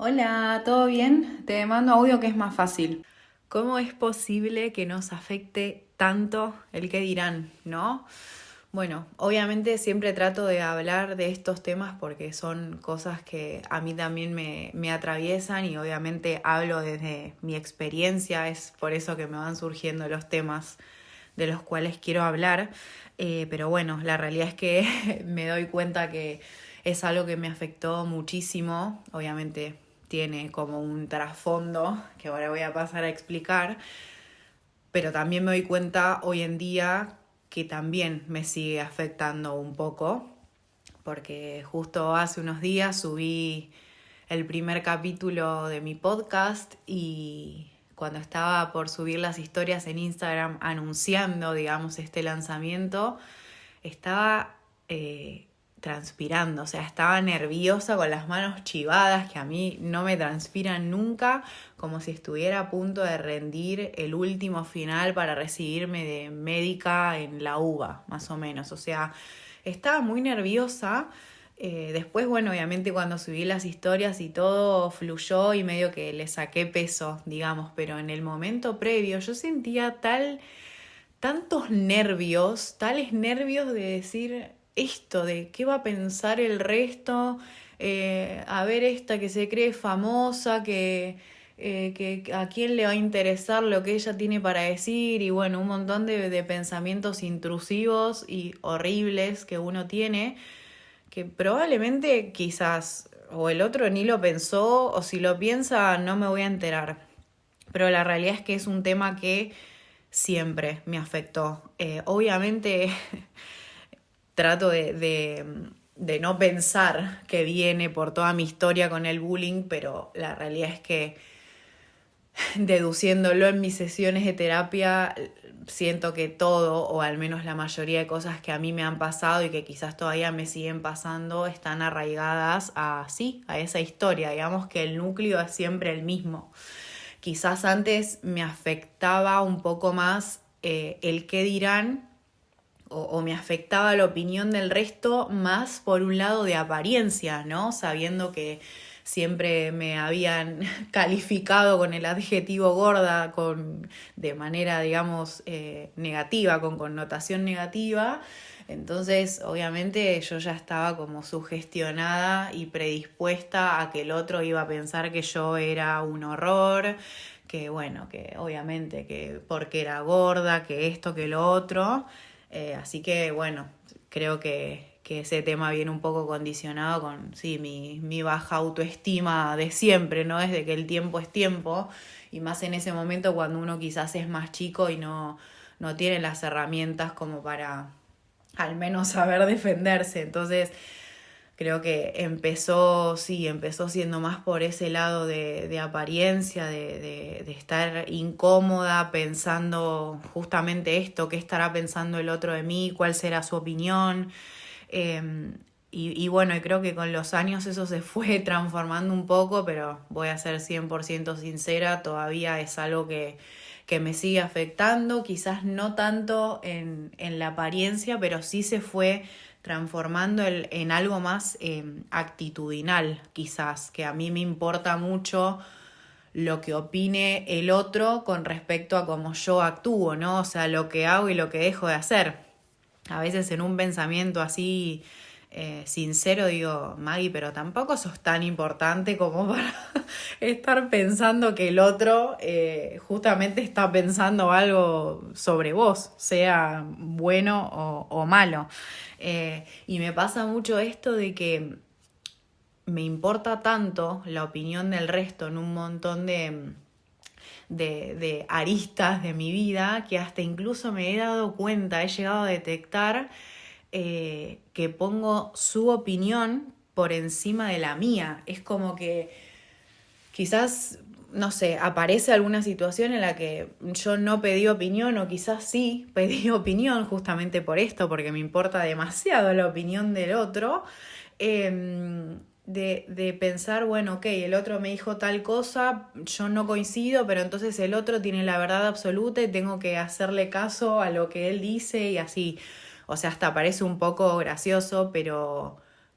Hola, ¿todo bien? Te mando audio que es más fácil. ¿Cómo es posible que nos afecte tanto el qué dirán, no? Bueno, obviamente siempre trato de hablar de estos temas porque son cosas que a mí también me atraviesan y obviamente hablo desde mi experiencia, es por eso que me van surgiendo los temas de los cuales quiero hablar. Pero bueno, la realidad es que me doy cuenta que es algo que me afectó muchísimo. Obviamente tiene como un trasfondo que ahora voy a pasar a explicar, pero también me doy cuenta hoy en día que también me sigue afectando un poco, porque justo hace unos días subí el primer capítulo de mi podcast y cuando estaba por subir las historias en Instagram anunciando, digamos, este lanzamiento, estaba transpirando, o sea, estaba nerviosa con las manos chivadas, que a mí no me transpiran nunca, como si estuviera a punto de rendir el último final para recibirme de médica en la UBA, más o menos, o sea, estaba muy nerviosa. Después, bueno, obviamente cuando subí las historias y todo fluyó y medio que le saqué peso, digamos, pero en el momento previo yo sentía tantos nervios, tales nervios de decir esto, de qué va a pensar el resto, a ver esta que se cree famosa, que a quién le va a interesar lo que ella tiene para decir y bueno, un montón de pensamientos intrusivos y horribles que uno tiene, que probablemente quizás o el otro ni lo pensó o si lo piensa no me voy a enterar. Pero la realidad es que es un tema que siempre me afectó. Obviamente trato de no pensar que viene por toda mi historia con el bullying, pero la realidad es que deduciéndolo en mis sesiones de terapia, siento que todo, o al menos la mayoría de cosas que a mí me han pasado y que quizás todavía me siguen pasando, están arraigadas a, sí, a esa historia. Digamos que el núcleo es siempre el mismo. Quizás antes me afectaba un poco más el qué dirán o me afectaba la opinión del resto más por un lado de apariencia, ¿no? Sabiendo que siempre me habían calificado con el adjetivo gorda de manera, digamos, negativa, con connotación negativa. Entonces, obviamente, yo ya estaba como sugestionada y predispuesta a que el otro iba a pensar que yo era un horror, que bueno, que obviamente que porque era gorda, que esto, que lo otro. Así que bueno, creo que ese tema viene un poco condicionado con sí, mi baja autoestima de siempre, ¿no? Desde que el tiempo es tiempo, y más en ese momento cuando uno quizás es más chico y no tiene las herramientas como para al menos saber defenderse. Entonces, creo que empezó siendo más por ese lado de apariencia, de estar incómoda pensando justamente esto, qué estará pensando el otro de mí, cuál será su opinión. Eh, y bueno, y creo que con los años eso se fue transformando un poco, pero voy a ser 100% sincera, todavía es algo que me sigue afectando, quizás no tanto en la apariencia, pero sí se fue transformando en algo más actitudinal, quizás, que a mí me importa mucho lo que opine el otro con respecto a cómo yo actúo, ¿no? O sea, lo que hago y lo que dejo de hacer. A veces en un pensamiento así sincero digo, Maggie, pero tampoco sos tan importante como para estar pensando que el otro justamente está pensando algo sobre vos, sea bueno o malo. Y me pasa mucho esto de que me importa tanto la opinión del resto en un montón de aristas de mi vida que hasta incluso me he dado cuenta, he llegado a detectar que pongo su opinión por encima de la mía. Es como que quizás, no sé, aparece alguna situación en la que yo no pedí opinión o quizás sí pedí opinión justamente por esto, porque me importa demasiado la opinión del otro. De pensar, bueno, ok, el otro me dijo tal cosa, yo no coincido, pero entonces el otro tiene la verdad absoluta y tengo que hacerle caso a lo que él dice y así. O sea, hasta parece un poco gracioso,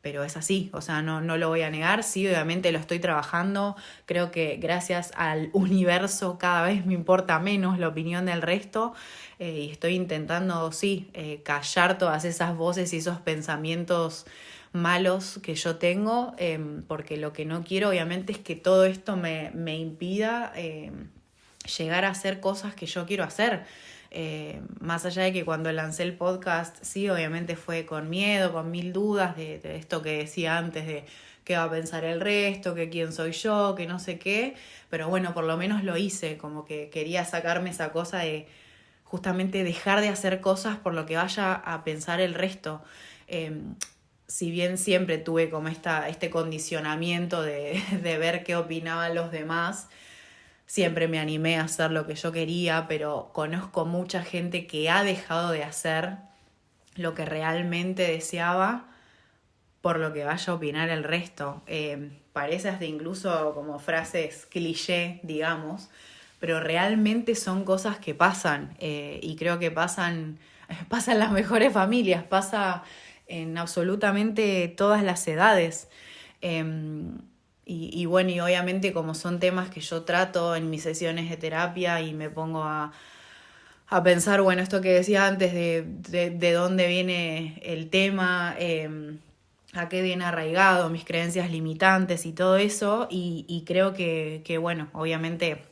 pero es así, o sea, no lo voy a negar, sí, obviamente lo estoy trabajando, creo que gracias al universo cada vez me importa menos la opinión del resto, y estoy intentando, sí, callar todas esas voces y esos pensamientos malos que yo tengo, porque lo que no quiero obviamente es que todo esto me impida llegar a hacer cosas que yo quiero hacer. Más allá de que cuando lancé el podcast, sí, obviamente fue con miedo, con mil dudas de esto que decía antes, de qué va a pensar el resto, que quién soy yo, que no sé qué, pero bueno, por lo menos lo hice, como que quería sacarme esa cosa de justamente dejar de hacer cosas por lo que vaya a pensar el resto. Si bien siempre tuve como este condicionamiento de ver qué opinaban los demás, siempre me animé a hacer lo que yo quería, pero conozco mucha gente que ha dejado de hacer lo que realmente deseaba por lo que vaya a opinar el resto. Parece hasta incluso como frases cliché, digamos, pero realmente son cosas que pasan, y creo que pasan en las mejores familias, pasa en absolutamente todas las edades. Y bueno, y obviamente como son temas que yo trato en mis sesiones de terapia y me pongo a pensar, bueno, esto que decía antes de dónde viene el tema, a qué viene arraigado, mis creencias limitantes y todo eso, y creo que bueno, obviamente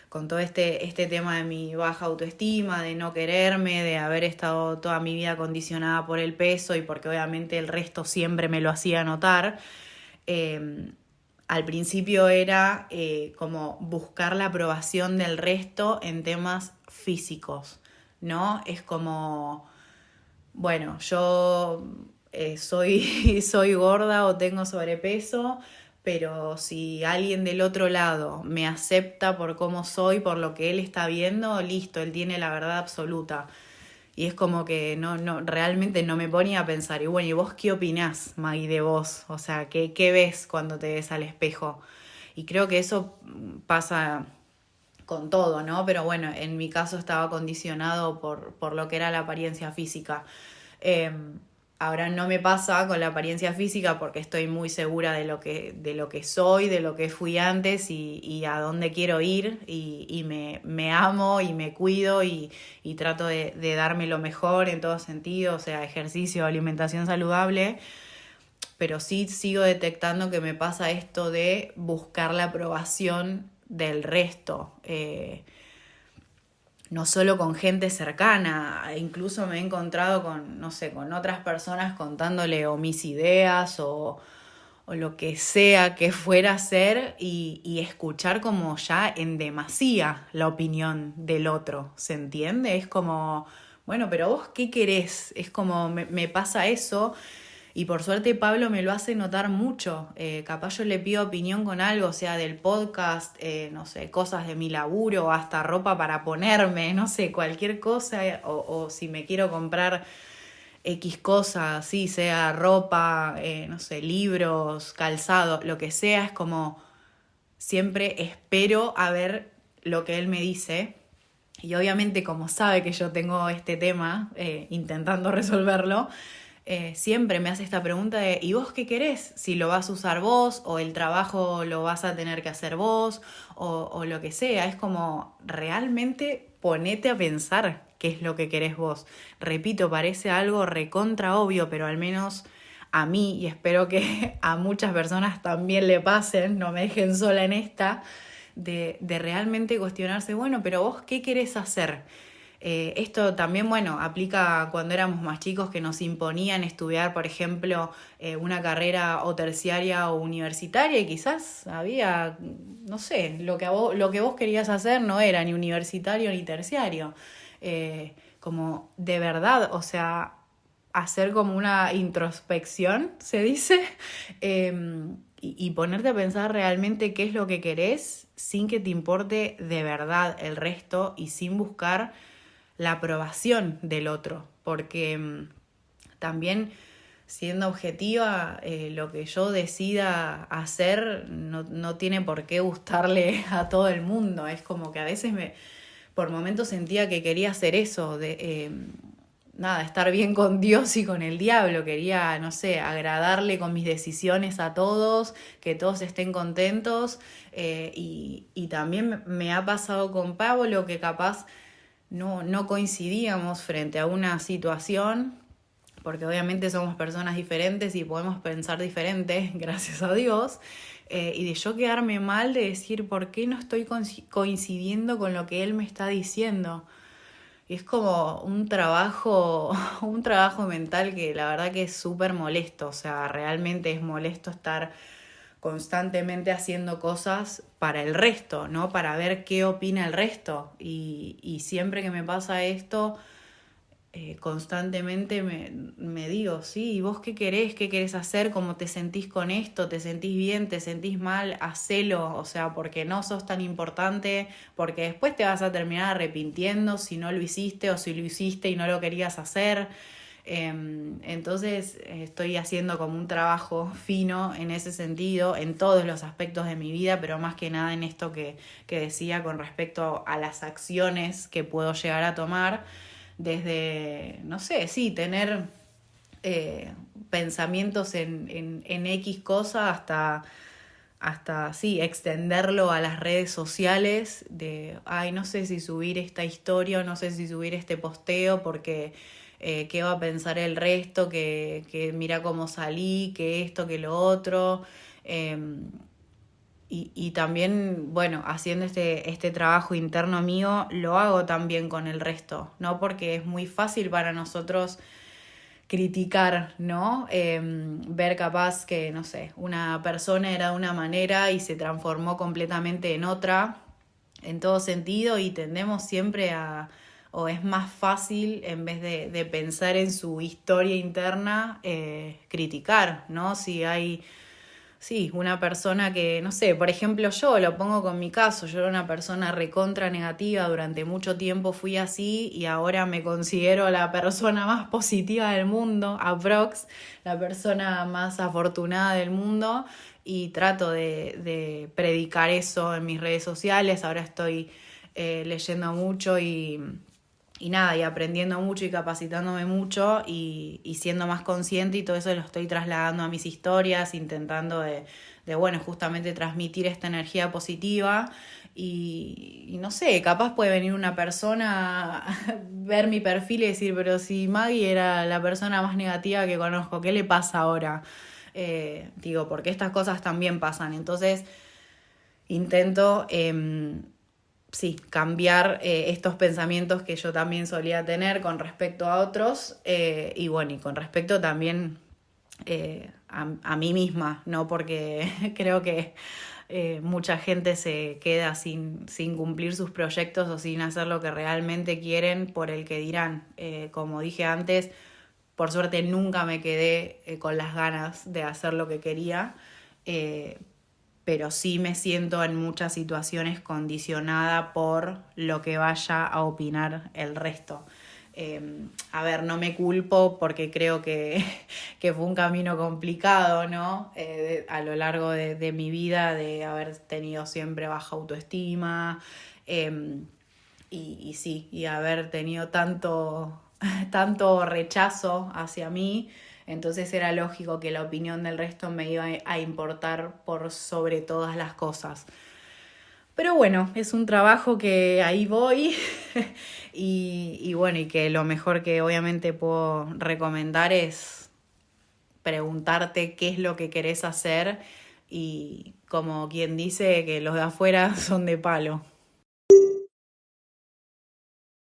con todo este tema de mi baja autoestima, de no quererme, de haber estado toda mi vida condicionada por el peso y porque obviamente el resto siempre me lo hacía notar, al principio era como buscar la aprobación del resto en temas físicos, ¿no? Es como, bueno, yo soy gorda o tengo sobrepeso, pero si alguien del otro lado me acepta por cómo soy, por lo que él está viendo, listo, él tiene la verdad absoluta. Y es como que realmente no me ponía a pensar, y bueno, ¿y vos qué opinás, Maggie, de vos? O sea, ¿qué ves cuando te ves al espejo? Y creo que eso pasa con todo, ¿no? Pero bueno, en mi caso estaba condicionado por lo que era la apariencia física. Eh, Ahora no me pasa con la apariencia física porque estoy muy segura de lo que soy, de lo que fui antes y a dónde quiero ir y me amo y me cuido y trato de darme lo mejor en todo sentido, o sea, ejercicio, alimentación saludable, pero sí sigo detectando que me pasa esto de buscar la aprobación del resto. No solo con gente cercana, incluso me he encontrado con, no sé, con otras personas contándole o mis ideas o lo que sea que fuera a ser y escuchar como ya en demasía la opinión del otro, ¿se entiende? Es como, bueno, pero vos qué querés, es como me pasa eso. Y por suerte Pablo me lo hace notar mucho. Capaz yo le pido opinión con algo, o sea, del podcast, no sé, cosas de mi laburo, hasta ropa para ponerme, no sé, cualquier cosa, o si me quiero comprar X cosas, sí, sea ropa, no sé, libros, calzado, lo que sea, es como siempre espero a ver lo que él me dice. Y obviamente como sabe que yo tengo este tema, intentando resolverlo, siempre me hace esta pregunta de ¿y vos qué querés? Si lo vas a usar vos o el trabajo lo vas a tener que hacer vos o lo que sea. Es como realmente ponete a pensar qué es lo que querés vos. Repito, parece algo recontra obvio, pero al menos a mí, y espero que a muchas personas también le pasen, no me dejen sola en esta, de realmente cuestionarse, bueno, pero vos qué querés hacer. Esto también, bueno, aplica cuando éramos más chicos que nos imponían estudiar, por ejemplo, una carrera o terciaria o universitaria y quizás había, no sé, lo que vos querías hacer no era ni universitario ni terciario. Como de verdad, o sea, hacer como una introspección, se dice, y ponerte a pensar realmente qué es lo que querés sin que te importe de verdad el resto y sin buscar la aprobación del otro, porque también siendo objetiva, lo que yo decida hacer no tiene por qué gustarle a todo el mundo. Es como que a veces por momentos sentía que quería hacer eso, nada, estar bien con Dios y con el diablo. Quería, no sé, agradarle con mis decisiones a todos, que todos estén contentos. Y también me ha pasado con Pablo que capaz no coincidíamos frente a una situación, porque obviamente somos personas diferentes y podemos pensar diferente, gracias a Dios, y de yo quedarme mal de decir, ¿por qué no estoy coincidiendo con lo que él me está diciendo? Y es como un trabajo mental que la verdad que es súper molesto, o sea, realmente es molesto estar constantemente haciendo cosas para el resto, ¿no? Para ver qué opina el resto. Y siempre que me pasa esto, constantemente me digo, sí, ¿vos qué querés? ¿Qué querés hacer? ¿Cómo te sentís con esto? ¿Te sentís bien? ¿Te sentís mal? Hacelo, o sea, porque no sos tan importante, porque después te vas a terminar arrepintiendo si no lo hiciste o si lo hiciste y no lo querías hacer. Entonces estoy haciendo como un trabajo fino en ese sentido, en todos los aspectos de mi vida, pero más que nada en esto que decía con respecto a las acciones que puedo llegar a tomar desde, no sé, sí, tener pensamientos en X cosa hasta, sí, extenderlo a las redes sociales de, ay, no sé si subir esta historia, no sé si subir este posteo porque qué va a pensar el resto, que mira cómo salí, que esto, que lo otro. Eh, y también, bueno, haciendo este trabajo interno mío, lo hago también con el resto, ¿no? Porque es muy fácil para nosotros criticar, ¿no? Ver capaz que, no sé, una persona era de una manera y se transformó completamente en otra, en todo sentido, y tendemos siempre o es más fácil, en vez de pensar en su historia interna, criticar, ¿no? Si hay sí, una persona que, no sé, por ejemplo yo lo pongo con mi caso, yo era una persona recontra negativa, durante mucho tiempo fui así y ahora me considero la persona más positiva del mundo, aprox, la persona más afortunada del mundo y trato de predicar eso en mis redes sociales, ahora estoy leyendo mucho y nada, y aprendiendo mucho y capacitándome mucho y siendo más consciente y todo eso lo estoy trasladando a mis historias, intentando bueno, justamente transmitir esta energía positiva y no sé, capaz puede venir una persona a ver mi perfil y decir, pero si Maggie era la persona más negativa que conozco, ¿qué le pasa ahora? Digo, porque estas cosas también pasan, entonces intento sí, cambiar estos pensamientos que yo también solía tener con respecto a otros y bueno, y con respecto también a mí misma, ¿no? Porque creo que mucha gente se queda sin cumplir sus proyectos o sin hacer lo que realmente quieren por el que dirán. Como dije antes, por suerte nunca me quedé con las ganas de hacer lo que quería. Pero sí me siento en muchas situaciones condicionada por lo que vaya a opinar el resto. A ver, no me culpo porque creo que fue un camino complicado, ¿no? A lo largo de mi vida, de haber tenido siempre baja autoestima y sí, y haber tenido tanto rechazo hacia mí, entonces era lógico que la opinión del resto me iba a importar por sobre todas las cosas. Pero bueno, es un trabajo que ahí voy y bueno, y que lo mejor que obviamente puedo recomendar es preguntarte qué es lo que querés hacer y como quien dice que los de afuera son de palo.